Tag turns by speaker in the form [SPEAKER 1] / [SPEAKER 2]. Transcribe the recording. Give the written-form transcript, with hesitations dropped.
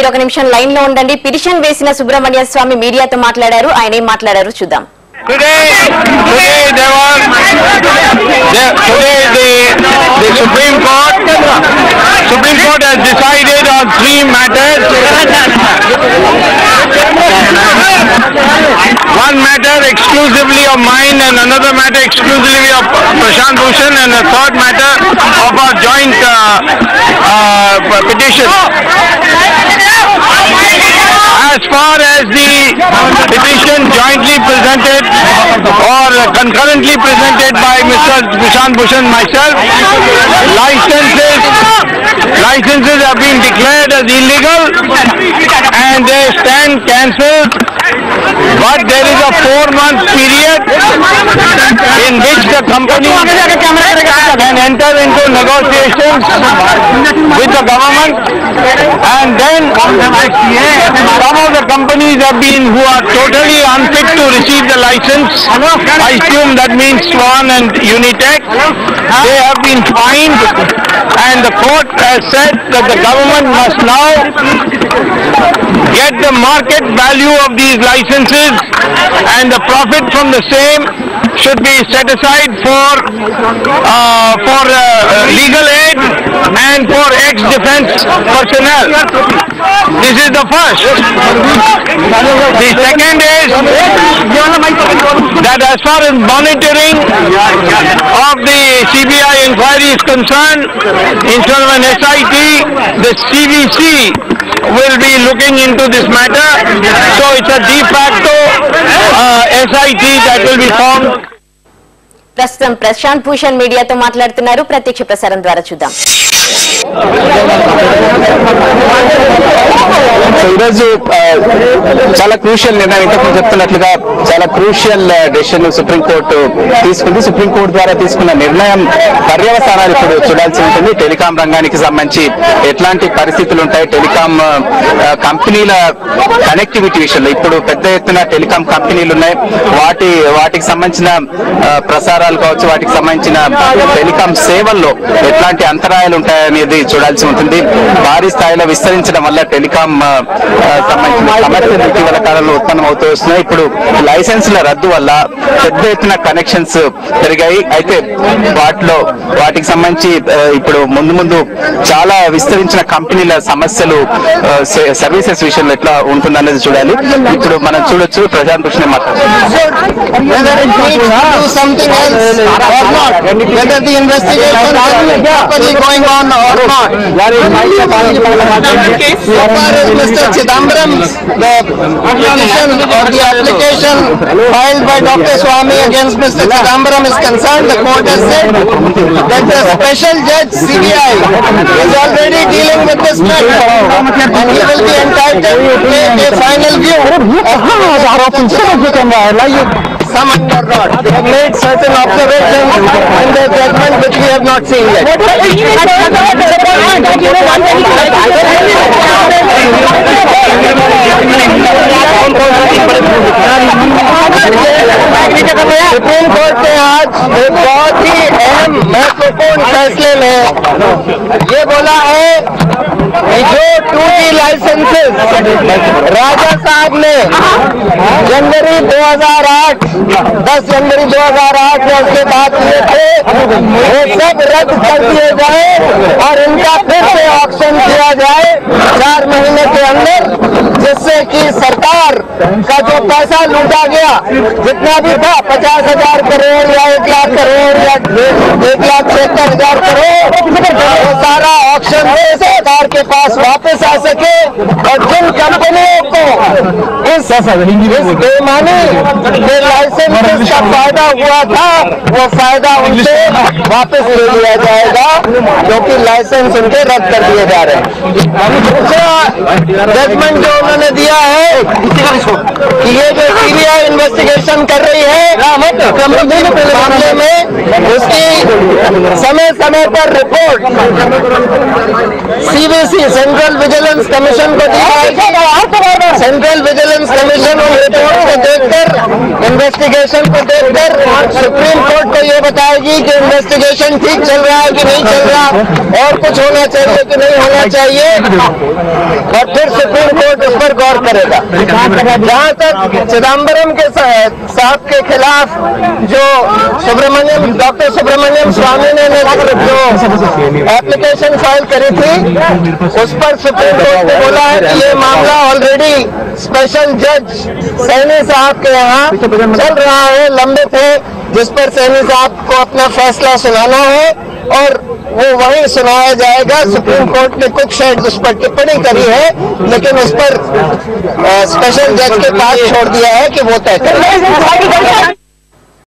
[SPEAKER 1] మీరు ఒక నిమిషం లైన్ లో ఉండండి. పిటిషన్ వేసిన సుబ్రహ్మణ్య స్వామి మీడియాతో మాట్లాడారు. ఆయన ఏం మాట్లాడారు చూద్దాం.
[SPEAKER 2] Today the Supreme Court has decided on 3 matters. One matter exclusively of mine, and another matter exclusively of Prashant Bhushan, and a third matter of our joint petition. As far as the petition jointly presented or concurrently presented by Mr. Prashant Bhushan and myself, licenses have been declared as illegal and they stand cancelled. But there is a 4-month period in which the company can enter into negotiations with the government, and then some of the companies who are totally unfit to receive the license, I assume that means Swan and Unitech, they have been fined, and the court has said that the government must now get the market value of these licenses, and the profit from the same should be set aside for legal aid and for ex-defense personnel. This is the first. The second is that as far as monitoring of the CBI inquiry is concerned, instead of an SIT, the CVC will be looking into this matter. So it's a de facto SIT that will be formed.
[SPEAKER 1] ప్రస్తుతం ప్రశాంత్ భూషణ్ మీడియాతో మాట్లాడుతున్నారు. ప్రత్యక్ష ప్రసారం ద్వారా చూద్దాం.
[SPEAKER 3] ఈరోజు చాలా crucial నిర్ణయం, ఇంతకు చెప్తున్నట్లుగా చాలా క్రూషియల్ డెసిషన్ సుప్రీంకోర్టు తీసుకుంది. సుప్రీంకోర్టు ద్వారా తీసుకున్న నిర్ణయం పర్యవసానాలు ఇప్పుడు చూడాల్సి ఉంటుంది. టెలికాం రంగానికి సంబంధించి ఎట్లాంటి పరిస్థితులు ఉంటాయి, టెలికాం కంపెనీల కనెక్టివిటీ విషయంలో ఇప్పుడు పెద్ద ఎత్తున టెలికాం కంపెనీలు ఉన్నాయి, వాటికి సంబంధించిన ప్రసారాలు కావచ్చు, వాటికి సంబంధించిన టెలికాం సేవల్లో ఎట్లాంటి అంతరాయాలు ఉంటాయనేది చూడాల్సి ఉంటుంది. భారీ స్థాయిలో విస్తరించడం వల్ల టెలికాం సంబంధించిన సమస్యలు ఇటీవల కాలంలో ఉత్పన్నం అవుతూ వస్తున్నాయి. ఇప్పుడు లైసెన్సుల రద్దు వల్ల పెద్ద ఎత్తున కనెక్షన్స్ పెరిగాయి. అయితే వాటికి సంబంధించి ఇప్పుడు ముందు చాలా విస్తరించిన కంపెనీల సమస్యలు సర్వీసెస్ విషయంలో ఎట్లా ఉంటుందనేది చూడాలి. ఇప్పుడు మనం చూడొచ్చు Prashant Bhushan
[SPEAKER 4] Mr. Chidambaram's petition or the application filed by Dr. Swamy against Mr. Chidambaram is concerned, the court has said that the special judge CBI is already dealing with this matter and he will be entitled to take a final view some or not. They have made certain observations in their judgment which we have not seen yet. Supreme court ने आज एक बहुत ही अहम महत्वपूर्ण फैसले में ये बोला है कि जो 2G लाइसेंसेस राजा साहब ने जनवरी 2008 10 जनवरी 2008 में उसके बाद किए थे, वो सब रद्द कर दिए जाए और इनका फिर से ऑक्शन किया जाए 4 महीने के अंदर, जिससे कि सरकार का जो पैसा लूटा गया जितना भी था 50,000 करोड़ या 1 लाख करोड़ या 1,76,000 करोड़, वो सारा ऑक्शन से सरकार के पास वापस आ सके और जिन कंपनियों को इस बेईमानी के लाइसेंस का फायदा हुआ था वो फायदा उनसे वापस ले लिया जाएगा, जो कि लाइसेंस उनके रद्द कर दिए जा रहे हैं। दूसरा जजमेंट जो उन्होंने दिया है कि ये जो सीबीआई इन्वेस्टिगेशन कर रही है कंपनी के मामले में, उसकी समय समय पर report CVC central vigilance commission को दी जाएगी सेंट्रल विजिलेंस कमीशन उन रिपोर्ट को देखकर, इन्वेस्टिगेशन को देखकर सुप्रीम कोर्ट को ये बताएगी कि इन्वेस्टिगेशन ठीक चल रहा है कि नहीं चल रहा, और कुछ होना चाहिए कि नहीं होना चाहिए, और फिर सुप्रीम कोर्ट उस पर गौर करेगा। जहां तक चिदम्बरम के साहब के खिलाफ जो डॉक्टर सुब्रमण्यम स्वामी ने जो एप्लीकेशन फाइल करी थी, उस पर सुप्रीम कोर्ट ने बोला है कि ये मामला ऑलरेडी स्पेशल जज सैनी साहब के यहाँ चल रहा है, लंबित है, जिस पर सैनी साहब को अपना फैसला सुनाना है और वो वहीं सुनाया जाएगा। सुप्रीम कोर्ट ने कुछ शायद उस पर टिप्पणी करी है, लेकिन उस पर स्पेशल जज के पास छोड़ दिया है कि वो तय करें।